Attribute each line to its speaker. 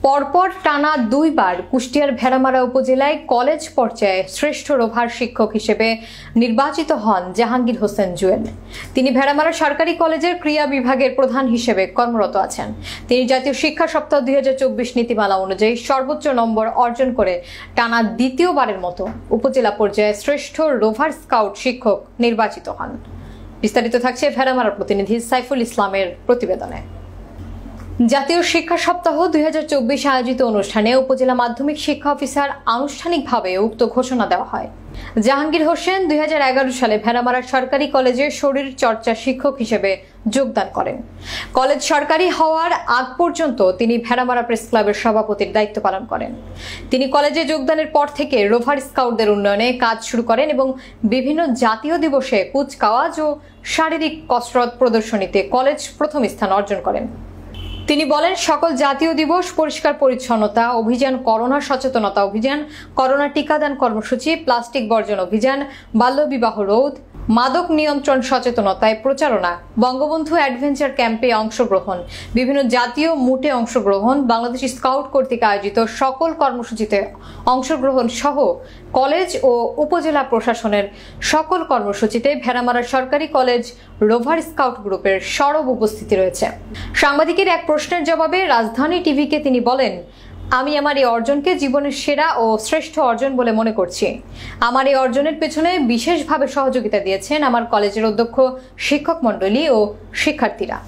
Speaker 1: পরপর টানা দুইবার কুষ্টিয়ার ভেড়ামারা উপজেলায় কলেজ পর্যায়ে শ্রেষ্ঠ রোভার শিক্ষক হিসেবে নির্বাচিত হন জাহাঙ্গীর হোসেন জুয়েল। তিনি ভেড়ামারা সরকারি কলেজের ক্রীড়া বিভাগের প্রধান হিসেবে কর্মরত আছেন। তিনি জাতীয় শিক্ষা সপ্তাহ 2024 নীতিমালা অনুযায়ী সর্বোচ্চ নম্বর অর্জন করে টানা দ্বিতীয়বারের মতো উপজেলা পর্যায়ে শ্রেষ্ঠ রোভার স্কাউট শিক্ষক নির্বাচিত হন। বিস্তারিত থাকছে ভেড়ামারা প্রতিনিধি সাইফুল ইসলামের প্রতিবেদনে। জাতীয় শিক্ষা সপ্তাহ 2024 আয়োজিত অনুষ্ঠানে উপজেলা মাধ্যমিক শিক্ষা অফিসার আনুষ্ঠানিকভাবে উক্ত ঘোষণা দেওয়া হয়। জাহাঙ্গীর হোসেন 2011 সালে ভেড়ামারা সরকারি কলেজে শরীর চর্চা শিক্ষক হিসেবে যোগদান করেন। কলেজ সরকারি হওয়ার আগ পর্যন্ত তিনি ভেড়ামারা প্রেস ক্লাবের সভাপতির দায়িত্ব পালন করেন। তিনি কলেজে যোগদানের পর থেকে রোভার স্কাউটদের উন্নয়নে কাজ শুরু করেন এবং বিভিন্ন জাতীয় দিবসে কুচকাওয়াজ ও শারীরিক কসরত প্রদর্শনীতে কলেজ প্রথম স্থান অর্জন করেন। তিনি বলেন, সকল জাতীয় দিবস, পরিষ্কার পরিচ্ছন্নতা অভিযান, করোনা সচেতনতা অভিযান, করোনা টিকাদান কর্মসূচি, প্লাস্টিক বর্জন অভিযান, বাল্যবিবাহ রোধ, মাদক নিয়ন্ত্রণ সচেতনতায় প্রচারণা, বঙ্গবন্ধু অ্যাডভেঞ্চার ক্যাম্পে অংশগ্রহণ, বিভিন্ন জাতীয় মুটে অংশগ্রহণ, বাংলাদেশ স্কাউট কর্তৃক আয়োজিত সকল কর্মসূচিতে অংশগ্রহণ সহ কলেজ ও উপজেলা প্রশাসনের সকল কর্মসূচিতে ভেড়ামারা সরকারি কলেজ রোভার স্কাউট গ্রুপের সরব উপস্থিতি রয়েছে। সাংবাদিকের এক প্রশ্নের জবাবে রাজধানী টিভিকে তিনি বলেন, আমি আমার এই অর্জনকে জীবনের সেরা ও শ্রেষ্ঠ অর্জন বলে মনে করছি। আমার এই অর্জনের পেছনে বিশেষভাবে সহযোগিতা দিয়েছেন আমার কলেজের অধ্যক্ষ, শিক্ষক মণ্ডলী ও শিক্ষার্থীরা।